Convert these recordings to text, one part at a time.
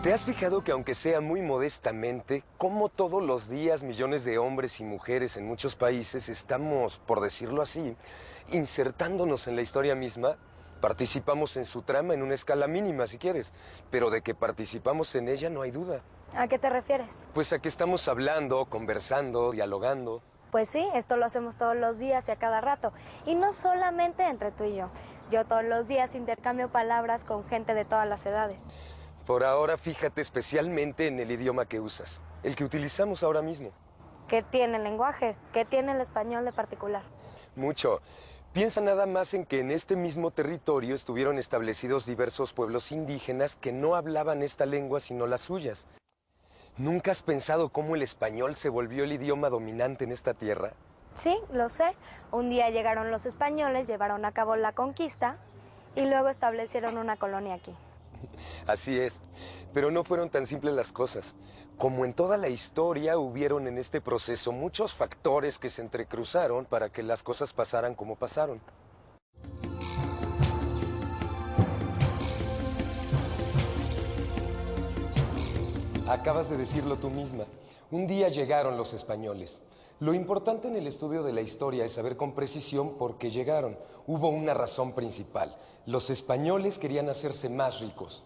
¿Te has fijado que aunque sea muy modestamente, como todos los días millones de hombres y mujeres en muchos países estamos, por decirlo así, insertándonos en la historia misma? Participamos en su trama en una escala mínima, si quieres, pero de que participamos en ella no hay duda. ¿A qué te refieres? Pues a que estamos hablando, conversando, dialogando. Pues sí, esto lo hacemos todos los días y a cada rato. Y no solamente entre tú y yo. Yo todos los días intercambio palabras con gente de todas las edades. Por ahora, fíjate especialmente en el idioma que usas, el que utilizamos ahora mismo. ¿Qué tiene el lenguaje? ¿Qué tiene el español de particular? Mucho. Piensa nada más en que en este mismo territorio estuvieron establecidos diversos pueblos indígenas que no hablaban esta lengua sino las suyas. ¿Nunca has pensado cómo el español se volvió el idioma dominante en esta tierra? Sí, lo sé. Un día llegaron los españoles, llevaron a cabo la conquista y luego establecieron una colonia aquí. Así es, pero no fueron tan simples las cosas. Como en toda la historia, hubieron en este proceso muchos factores que se entrecruzaron para que las cosas pasaran como pasaron. Acabas de decirlo tú misma. Un día llegaron los españoles. Lo importante en el estudio de la historia es saber con precisión por qué llegaron. Hubo una razón principal. Los españoles querían hacerse más ricos.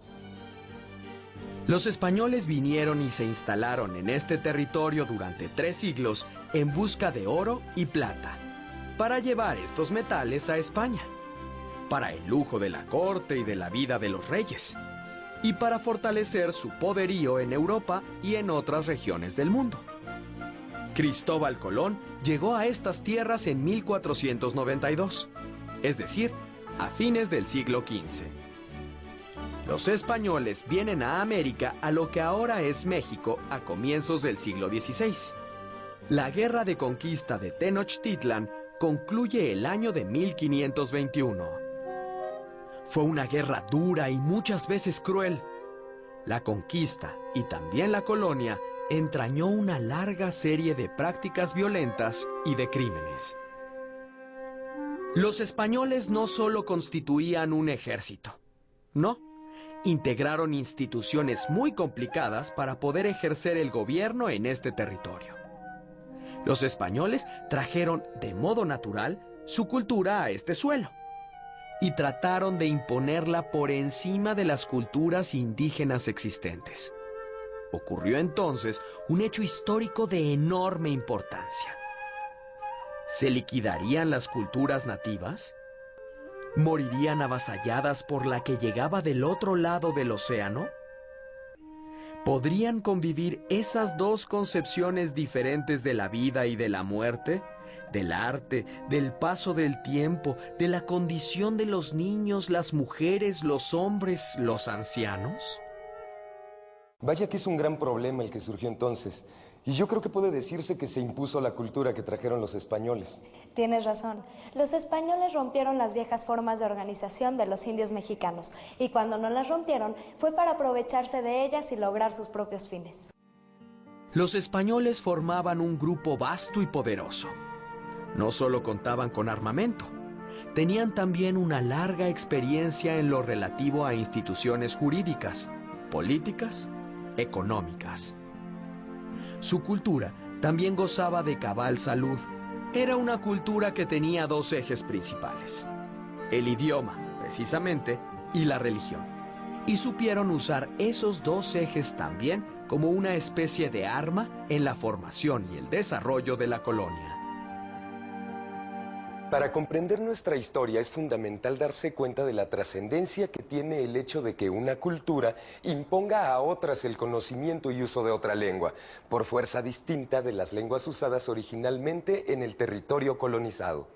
Los españoles vinieron y se instalaron en este territorio durante 3 siglos en busca de oro y plata, para llevar estos metales a España, para el lujo de la corte y de la vida de los reyes, y para fortalecer su poderío en Europa y en otras regiones del mundo. Cristóbal Colón llegó a estas tierras en 1492, es decir, a fines del siglo XV. Los españoles vienen a América a lo que ahora es México a comienzos del siglo XVI. La guerra de conquista de Tenochtitlan concluye el año de 1521. Fue una guerra dura y muchas veces cruel. La conquista y también la colonia entrañó una larga serie de prácticas violentas y de crímenes. Los españoles no solo constituían un ejército, no. Integraron instituciones muy complicadas para poder ejercer el gobierno en este territorio. Los españoles trajeron de modo natural su cultura a este suelo y trataron de imponerla por encima de las culturas indígenas existentes. Ocurrió entonces un hecho histórico de enorme importancia. ¿Se liquidarían las culturas nativas? ¿Morirían avasalladas por la que llegaba del otro lado del océano? ¿Podrían convivir esas dos concepciones diferentes de la vida y de la muerte? Del arte, del paso del tiempo, de la condición de los niños, las mujeres, los hombres, los ancianos. Vaya que es un gran problema el que surgió entonces. Y yo creo que puede decirse que se impuso la cultura que trajeron los españoles. Tienes razón. Los españoles rompieron las viejas formas de organización de los indios mexicanos y cuando no las rompieron fue para aprovecharse de ellas y lograr sus propios fines. Los españoles formaban un grupo vasto y poderoso. No solo contaban con armamento, tenían también una larga experiencia en lo relativo a instituciones jurídicas, políticas, económicas. Su cultura también gozaba de cabal salud. Era una cultura que tenía 2 ejes principales: el idioma, precisamente, y la religión. Y supieron usar esos 2 ejes también como una especie de arma en la formación y el desarrollo de la colonia. Para comprender nuestra historia es fundamental darse cuenta de la trascendencia que tiene el hecho de que una cultura imponga a otras el conocimiento y uso de otra lengua, por fuerza distinta de las lenguas usadas originalmente en el territorio colonizado.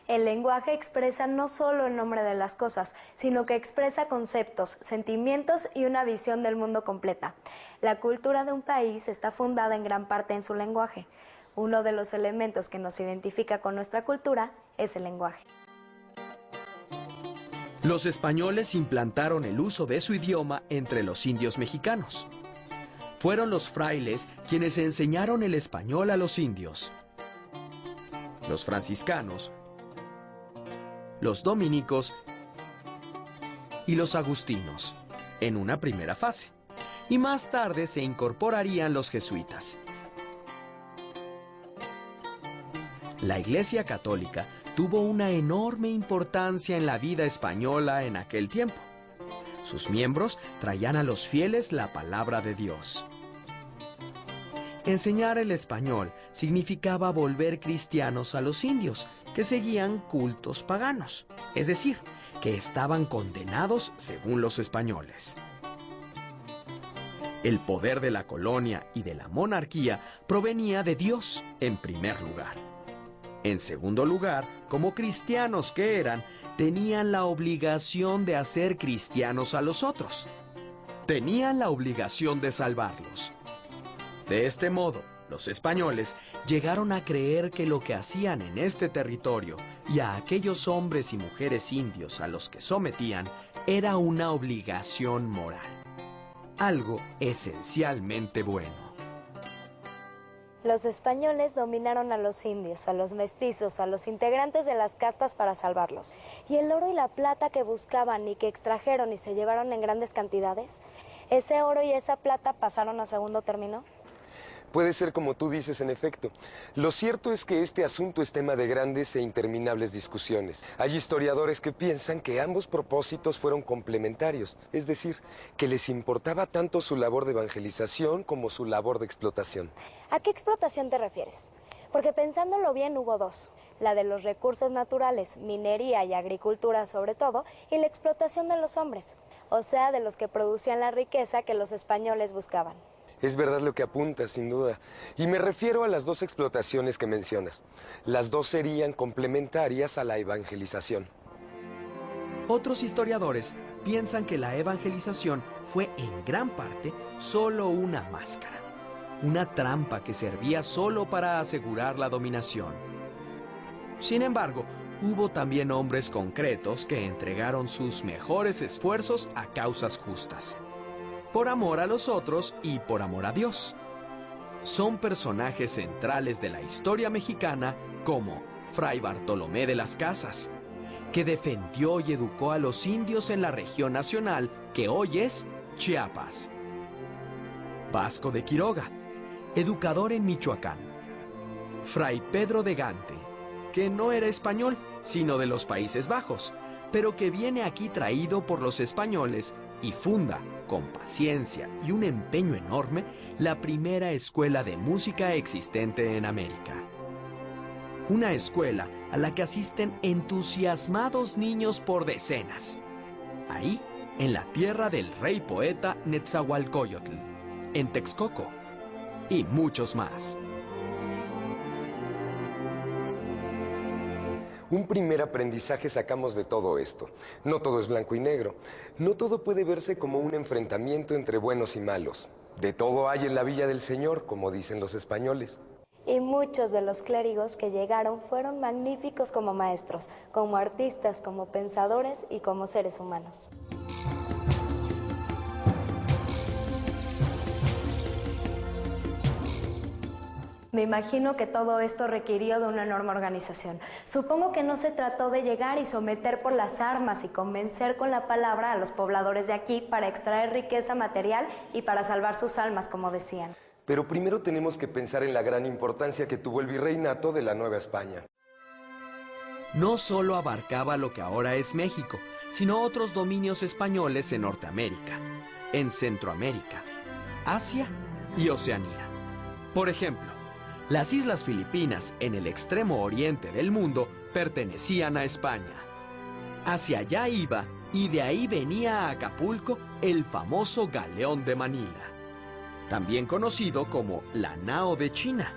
El lenguaje expresa no solo el nombre de las cosas, sino que expresa conceptos, sentimientos y una visión del mundo completa. La cultura de un país está fundada en gran parte en su lenguaje. Uno de los elementos que nos identifica con nuestra cultura es el lenguaje. Los españoles implantaron el uso de su idioma entre los indios mexicanos. Fueron los frailes quienes enseñaron el español a los indios. Los franciscanos, los dominicos y los agustinos, en una primera fase. y más tarde se incorporarían los jesuitas. La Iglesia Católica tuvo una enorme importancia en la vida española en aquel tiempo. Sus miembros traían a los fieles la palabra de Dios. Enseñar el español significaba volver cristianos a los indios, que seguían cultos paganos, es decir, que estaban condenados según los españoles. El poder de la colonia y de la monarquía provenía de Dios, en primer lugar. En segundo lugar, como cristianos que eran, tenían la obligación de hacer cristianos a los otros. Tenían la obligación de salvarlos. De este modo, los españoles llegaron a creer que lo que hacían en este territorio y a aquellos hombres y mujeres indios a los que sometían era una obligación moral. Algo esencialmente bueno. Los españoles dominaron a los indios, a los mestizos, a los integrantes de las castas para salvarlos. ¿Y el oro y la plata que buscaban y que extrajeron y se llevaron en grandes cantidades? ¿Ese oro y esa plata pasaron a segundo término? Puede ser como tú dices, en efecto. Lo cierto es que este asunto es tema de grandes e interminables discusiones. Hay historiadores que piensan que ambos propósitos fueron complementarios, es decir, que les importaba tanto su labor de evangelización como su labor de explotación. ¿A qué explotación te refieres? Porque pensándolo bien hubo dos, la de los recursos naturales, minería y agricultura sobre todo, y la explotación de los hombres, o sea, de los que producían la riqueza que los españoles buscaban. Es verdad lo que apuntas, sin duda. Y me refiero a las dos explotaciones que mencionas. Las dos serían complementarias a la evangelización. Otros historiadores piensan que la evangelización fue en gran parte solo una máscara, una trampa que servía solo para asegurar la dominación. Sin embargo, hubo también hombres concretos que entregaron sus mejores esfuerzos a causas justas, por amor a los otros y por amor a Dios. Son personajes centrales de la historia mexicana como Fray Bartolomé de las Casas, que defendió y educó a los indios en la región nacional que hoy es Chiapas. Vasco de Quiroga, educador en Michoacán. Fray Pedro de Gante, que no era español, sino de los Países Bajos, pero que viene aquí traído por los españoles y funda, con paciencia y un empeño enorme, la primera escuela de música existente en América. Una escuela a la que asisten entusiasmados niños por decenas. Ahí, en la tierra del rey poeta Netzahualcóyotl, en Texcoco, y muchos más. Un primer aprendizaje sacamos de todo esto. No todo es blanco y negro. No todo puede verse como un enfrentamiento entre buenos y malos. De todo hay en la Villa del Señor, como dicen los españoles. Y muchos de los clérigos que llegaron fueron magníficos como maestros, como artistas, como pensadores y como seres humanos. Me imagino que todo esto requirió de una enorme organización. Supongo que no se trató de llegar y someter por las armas y convencer con la palabra a los pobladores de aquí para extraer riqueza material y para salvar sus almas, como decían. Pero primero tenemos que pensar en la gran importancia que tuvo el virreinato de la Nueva España. No solo abarcaba lo que ahora es México, sino otros dominios españoles en Norteamérica, en Centroamérica, Asia y Oceanía. Por ejemplo, las Islas Filipinas, en el extremo oriente del mundo, pertenecían a España. Hacia allá iba y de ahí venía a Acapulco el famoso galeón de Manila, también conocido como la Nao de China.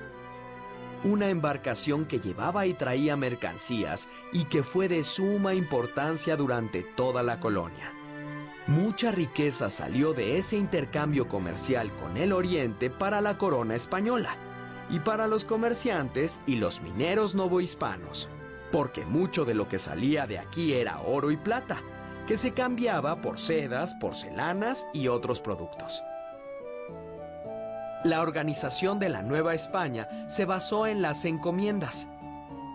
Una embarcación que llevaba y traía mercancías y que fue de suma importancia durante toda la colonia. Mucha riqueza salió de ese intercambio comercial con el Oriente para la corona española y para los comerciantes y los mineros novohispanos, porque mucho de lo que salía de aquí era oro y plata, que se cambiaba por sedas, porcelanas y otros productos. La organización de la Nueva España se basó en las encomiendas,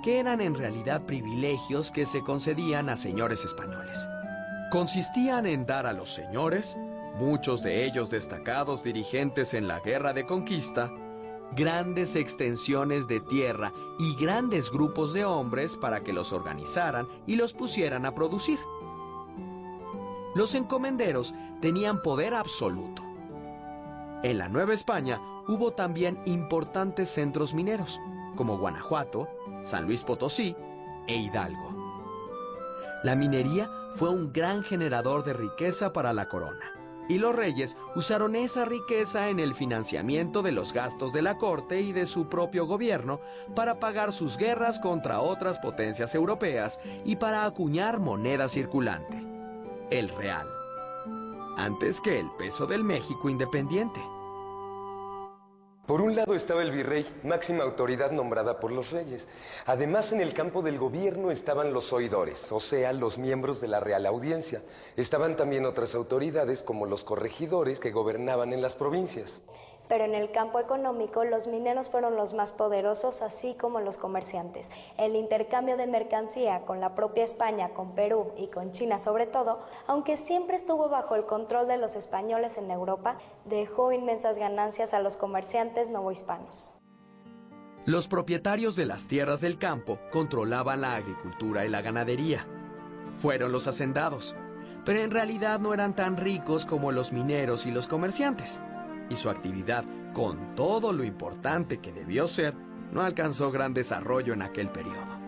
que eran en realidad privilegios que se concedían a señores españoles. Consistían en dar a los señores muchos de ellos destacados dirigentes en la Guerra de Conquista, grandes extensiones de tierra y grandes grupos de hombres para que los organizaran y los pusieran a producir. Los encomenderos tenían poder absoluto. En la Nueva España hubo también importantes centros mineros, como Guanajuato, San Luis Potosí e Hidalgo. La minería fue un gran generador de riqueza para la corona, y los reyes usaron esa riqueza en el financiamiento de los gastos de la corte y de su propio gobierno para pagar sus guerras contra otras potencias europeas y para acuñar moneda circulante, el real, antes que el peso del México independiente. Por un lado estaba el virrey, máxima autoridad nombrada por los reyes. Además, en el campo del gobierno estaban los oidores, o sea, los miembros de la Real Audiencia. Estaban también otras autoridades como los corregidores que gobernaban en las provincias. Pero en el campo económico, los mineros fueron los más poderosos, así como los comerciantes. El intercambio de mercancía con la propia España, con Perú y con China sobre todo, aunque siempre estuvo bajo el control de los españoles en Europa, dejó inmensas ganancias a los comerciantes novohispanos. Los propietarios de las tierras del campo controlaban la agricultura y la ganadería. Fueron los hacendados, pero en realidad no eran tan ricos como los mineros y los comerciantes. Y su actividad, con todo lo importante que debió ser, no alcanzó gran desarrollo en aquel periodo.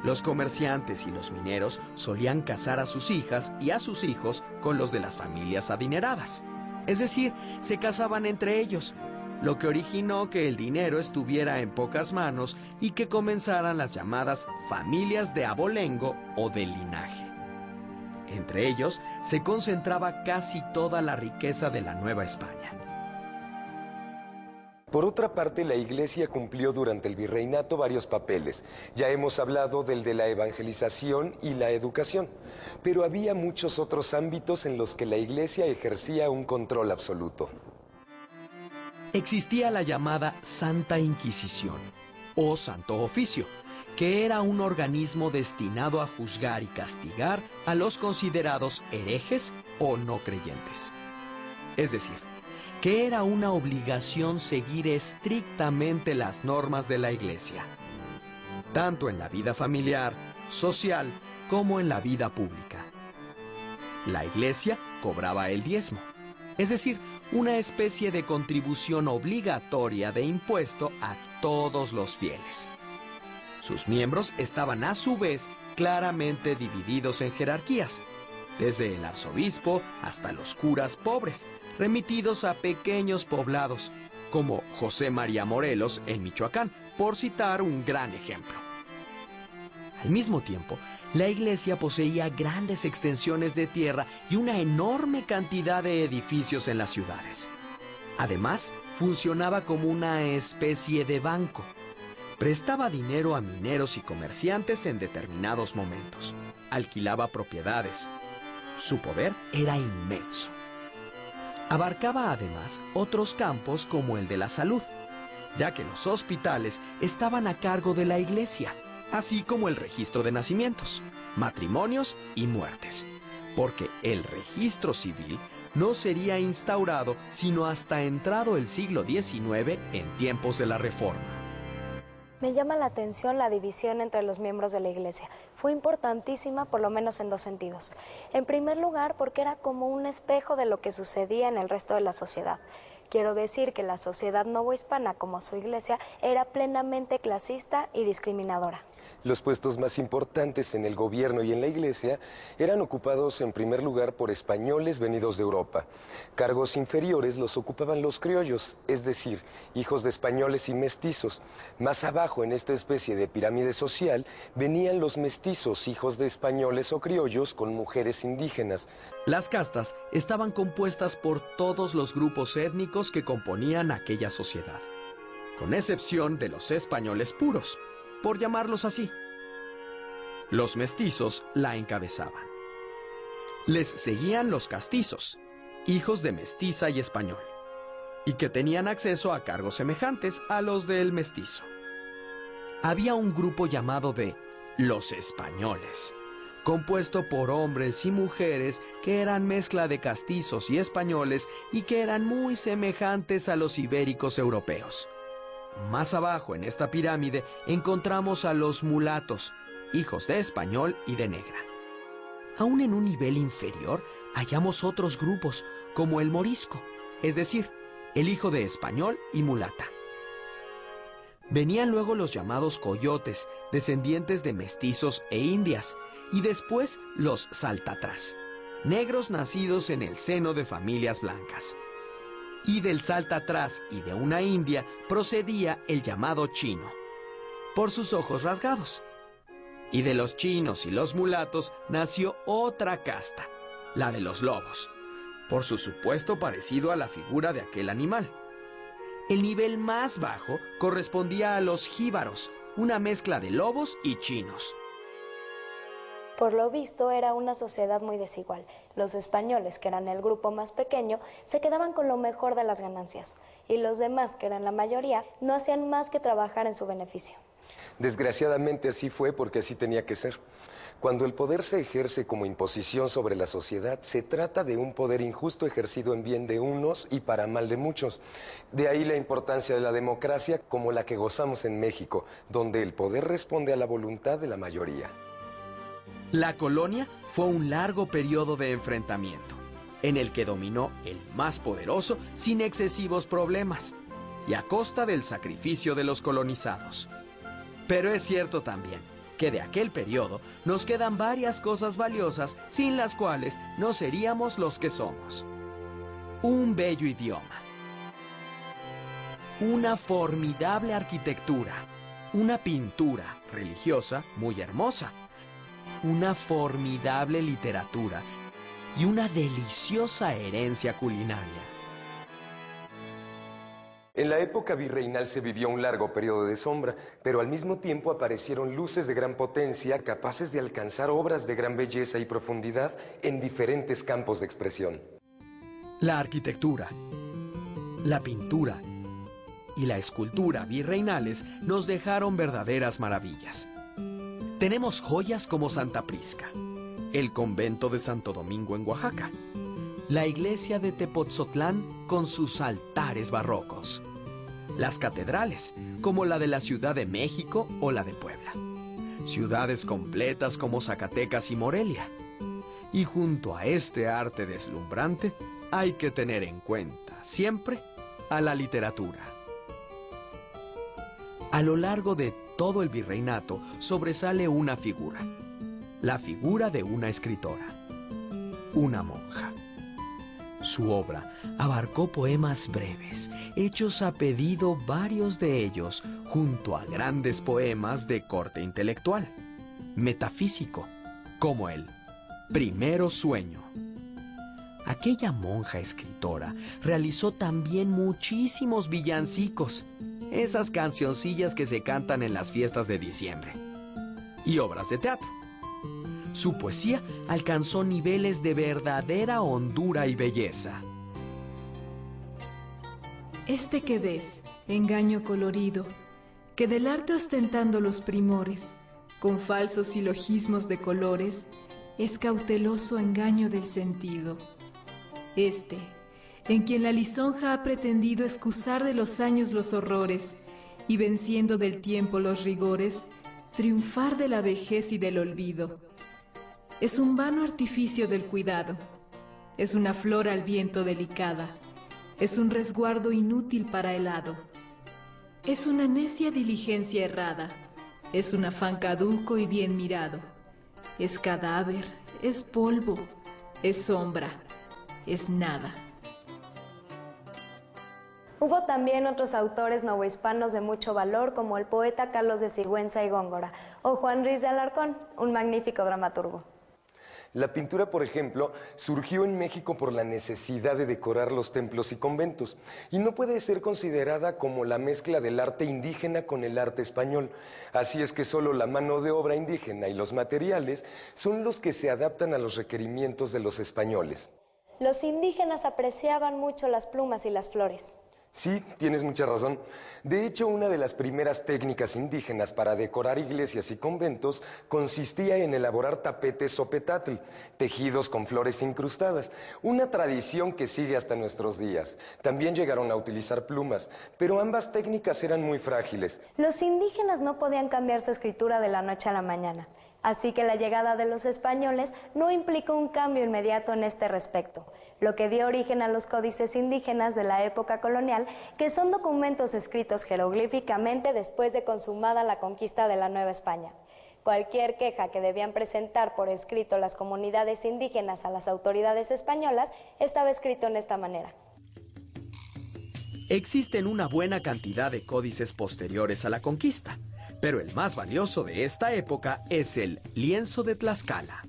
Los comerciantes y los mineros solían casar a sus hijas y a sus hijos con los de las familias adineradas. Es decir, se casaban entre ellos, lo que originó que el dinero estuviera en pocas manos y que comenzaran las llamadas familias de abolengo o de linaje. Entre ellos se concentraba casi toda la riqueza de la Nueva España. Por otra parte, la Iglesia cumplió durante el virreinato varios papeles. Ya hemos hablado del de la evangelización y la educación, pero había muchos otros ámbitos en los que la Iglesia ejercía un control absoluto. Existía la llamada Santa Inquisición, o Santo Oficio, que era un organismo destinado a juzgar y castigar a los considerados herejes o no creyentes. Es decir, que era una obligación seguir estrictamente las normas de la Iglesia, tanto en la vida familiar, social, como en la vida pública. La Iglesia cobraba el diezmo, es decir, una especie de contribución obligatoria de impuesto a todos los fieles. Sus miembros estaban a su vez claramente divididos en jerarquías, desde el arzobispo hasta los curas pobres, remitidos a pequeños poblados, como José María Morelos en Michoacán, por citar un gran ejemplo. Al mismo tiempo, la Iglesia poseía grandes extensiones de tierra y una enorme cantidad de edificios en las ciudades. Además, funcionaba como una especie de banco. Prestaba dinero a mineros y comerciantes en determinados momentos. Alquilaba propiedades. Su poder era inmenso. Abarcaba además otros campos como el de la salud, ya que los hospitales estaban a cargo de la Iglesia, así como el registro de nacimientos, matrimonios y muertes, porque el registro civil no sería instaurado sino hasta entrado el siglo XIX en tiempos de la Reforma. Me llama la atención la división entre los miembros de la Iglesia. Fue importantísima por lo menos en dos sentidos. En primer lugar, porque era como un espejo de lo que sucedía en el resto de la sociedad. Quiero decir que la sociedad novohispana, como su Iglesia, era plenamente clasista y discriminadora. Los puestos más importantes en el gobierno y en la Iglesia eran ocupados en primer lugar por españoles venidos de Europa. Cargos inferiores los ocupaban los criollos, es decir, hijos de españoles y mestizos. Más abajo en esta especie de pirámide social venían los mestizos, hijos de españoles o criollos con mujeres indígenas. Las castas estaban compuestas por todos los grupos étnicos que componían aquella sociedad, con excepción de los españoles puros, por llamarlos así. Los mestizos la encabezaban. Les seguían los castizos, hijos de mestiza y español, y que tenían acceso a cargos semejantes a los del mestizo. Había un grupo llamado de los españoles, compuesto por hombres y mujeres que eran mezcla de castizos y españoles y que eran muy semejantes a los ibéricos europeos. Más abajo en esta pirámide encontramos a los mulatos, hijos de español y de negra. Aún en un nivel inferior hallamos otros grupos, como el morisco, es decir, el hijo de español y mulata. Venían luego los llamados coyotes, descendientes de mestizos e indias, y después los saltatrás, negros nacidos en el seno de familias blancas. Y del saltatrás y de una india procedía el llamado chino, por sus ojos rasgados. Y de los chinos y los mulatos nació otra casta, la de los lobos, por su supuesto parecido a la figura de aquel animal. El nivel más bajo correspondía a los jíbaros, una mezcla de lobos y chinos. Por lo visto, era una sociedad muy desigual. Los españoles, que eran el grupo más pequeño, se quedaban con lo mejor de las ganancias, y los demás, que eran la mayoría, no hacían más que trabajar en su beneficio. Desgraciadamente así fue porque así tenía que ser. Cuando el poder se ejerce como imposición sobre la sociedad, se trata de un poder injusto ejercido en bien de unos y para mal de muchos. De ahí la importancia de la democracia como la que gozamos en México, donde el poder responde a la voluntad de la mayoría. La colonia fue un largo periodo de enfrentamiento, en el que dominó el más poderoso sin excesivos problemas, y a costa del sacrificio de los colonizados. Pero es cierto también que de aquel periodo nos quedan varias cosas valiosas sin las cuales no seríamos los que somos. Un bello idioma, una formidable arquitectura, una pintura religiosa muy hermosa, una formidable literatura y una deliciosa herencia culinaria. En la época virreinal se vivió un largo periodo de sombra, pero al mismo tiempo aparecieron luces de gran potencia capaces de alcanzar obras de gran belleza y profundidad en diferentes campos de expresión. La arquitectura, la pintura y la escultura virreinales nos dejaron verdaderas maravillas. Tenemos joyas como Santa Prisca, el convento de Santo Domingo en Oaxaca, la iglesia de Tepotzotlán con sus altares barrocos, las catedrales como la de la Ciudad de México o la de Puebla, ciudades completas como Zacatecas y Morelia. Y junto a este arte deslumbrante hay que tener en cuenta siempre a la literatura. A lo largo de todo el virreinato sobresale una figura, la figura de una escritora, una monja. Su obra abarcó poemas breves, hechos a pedido varios de ellos, junto a grandes poemas de corte intelectual, metafísico, como el Primero Sueño. Aquella monja escritora realizó también muchísimos villancicos, esas cancioncillas que se cantan en las fiestas de diciembre, y obras de teatro. Su poesía alcanzó niveles de verdadera hondura y belleza. Este que ves, engaño colorido, que del arte ostentando los primores, con falsos silogismos de colores, es cauteloso engaño del sentido. Este, en quien la lisonja ha pretendido excusar de los años los horrores, y venciendo del tiempo los rigores, triunfar de la vejez y del olvido. Es un vano artificio del cuidado, es una flor al viento delicada, es un resguardo inútil para el hado, es una necia diligencia errada, es un afán caduco y bien mirado, es cadáver, es polvo, es sombra, es nada. Hubo también otros autores novohispanos de mucho valor, como el poeta Carlos de Sigüenza y Góngora, o Juan Ruiz de Alarcón, un magnífico dramaturgo. La pintura, por ejemplo, surgió en México por la necesidad de decorar los templos y conventos, y no puede ser considerada como la mezcla del arte indígena con el arte español. Así es que solo la mano de obra indígena y los materiales son los que se adaptan a los requerimientos de los españoles. Los indígenas apreciaban mucho las plumas y las flores. Sí, tienes mucha razón. De hecho, una de las primeras técnicas indígenas para decorar iglesias y conventos consistía en elaborar tapetes o petatl, tejidos con flores incrustadas, una tradición que sigue hasta nuestros días. También llegaron a utilizar plumas, pero ambas técnicas eran muy frágiles. Los indígenas no podían cambiar su escritura de la noche a la mañana. Así que la llegada de los españoles no implicó un cambio inmediato en este respecto, lo que dio origen a los códices indígenas de la época colonial, que son documentos escritos jeroglíficamente después de consumada la conquista de la Nueva España. Cualquier queja que debían presentar por escrito las comunidades indígenas a las autoridades españolas estaba escrito en esta manera. Existen una buena cantidad de códices posteriores a la conquista, pero el más valioso de esta época es el lienzo de Tlaxcala.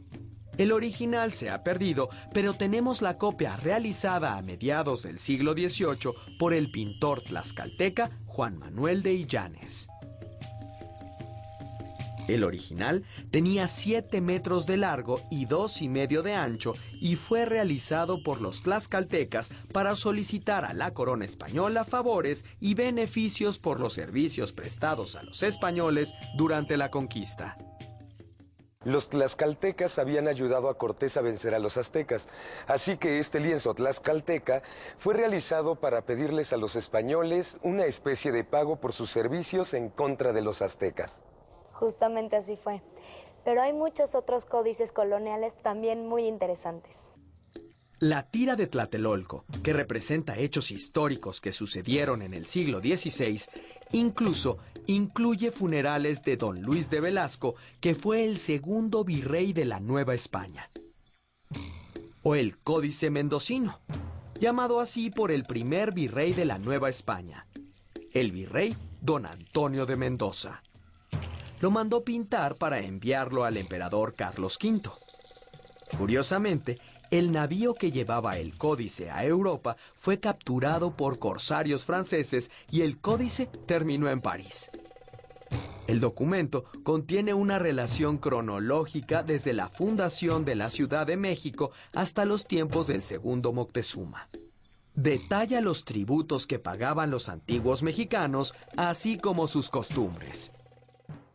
El original se ha perdido, pero tenemos la copia realizada a mediados del siglo XVIII por el pintor tlaxcalteca Juan Manuel de Illanes. El original tenía 7 metros de largo y 2,5 de ancho y fue realizado por los tlaxcaltecas para solicitar a la corona española favores y beneficios por los servicios prestados a los españoles durante la conquista. Los tlaxcaltecas habían ayudado a Cortés a vencer a los aztecas, así que este lienzo tlaxcalteca fue realizado para pedirles a los españoles una especie de pago por sus servicios en contra de los aztecas. Justamente así fue. Pero hay muchos otros códices coloniales también muy interesantes. La tira de Tlatelolco, que representa hechos históricos que sucedieron en el siglo XVI, incluso incluye funerales de don Luis de Velasco, que fue el segundo virrey de la Nueva España. O el Códice Mendocino, llamado así por el primer virrey de la Nueva España, el virrey don Antonio de Mendoza. Lo mandó pintar para enviarlo al emperador Carlos V. Curiosamente, el navío que llevaba el códice a Europa fue capturado por corsarios franceses y el códice terminó en París. El documento contiene una relación cronológica desde la fundación de la Ciudad de México hasta los tiempos del segundo Moctezuma. Detalla los tributos que pagaban los antiguos mexicanos, así como sus costumbres.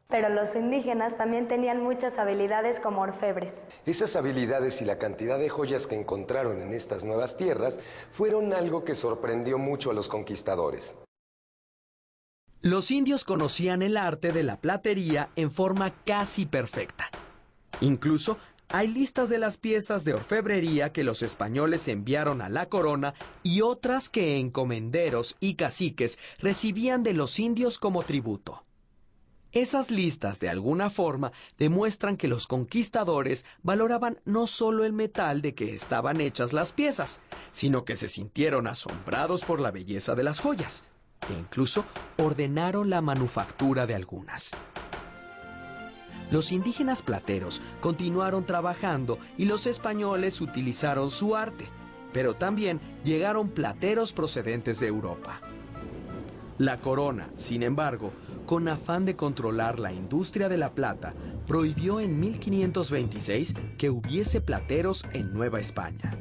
Pero los indígenas también tenían muchas habilidades como orfebres. Esas habilidades y la cantidad de joyas que encontraron en estas nuevas tierras fueron algo que sorprendió mucho a los conquistadores. Los indios conocían el arte de la platería en forma casi perfecta. Incluso hay listas de las piezas de orfebrería que los españoles enviaron a la corona y otras que encomenderos y caciques recibían de los indios como tributo. Esas listas, de alguna forma, demuestran que los conquistadores valoraban no solo el metal de que estaban hechas las piezas, sino que se sintieron asombrados por la belleza de las joyas, e incluso ordenaron la manufactura de algunas. Los indígenas plateros continuaron trabajando y los españoles utilizaron su arte, pero también llegaron plateros procedentes de Europa. La corona, sin embargo, con afán de controlar la industria de la plata, prohibió en 1526 que hubiese plateros en Nueva España.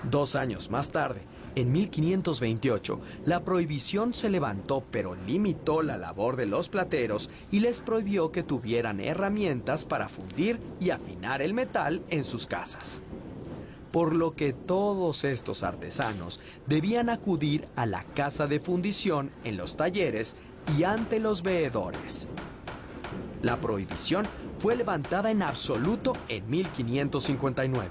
2 años más tarde, en 1528, la prohibición se levantó, pero limitó la labor de los plateros y les prohibió que tuvieran herramientas para fundir y afinar el metal en sus casas. Por lo que todos estos artesanos debían acudir a la casa de fundición en los talleres y ante los veedores. La prohibición fue levantada en absoluto en 1559.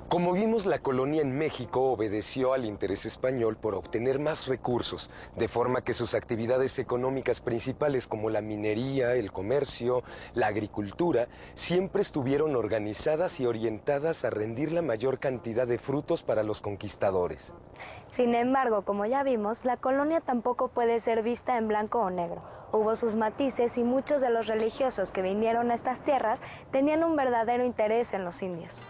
Como vimos, la colonia en México obedeció al interés español por obtener más recursos, de forma que sus actividades económicas principales como la minería, el comercio, la agricultura, siempre estuvieron organizadas y orientadas a rendir la mayor cantidad de frutos para los conquistadores. Sin embargo, como ya vimos, la colonia tampoco puede ser vista en blanco o negro. Hubo sus matices y muchos de los religiosos que vinieron a estas tierras tenían un verdadero interés en los indios.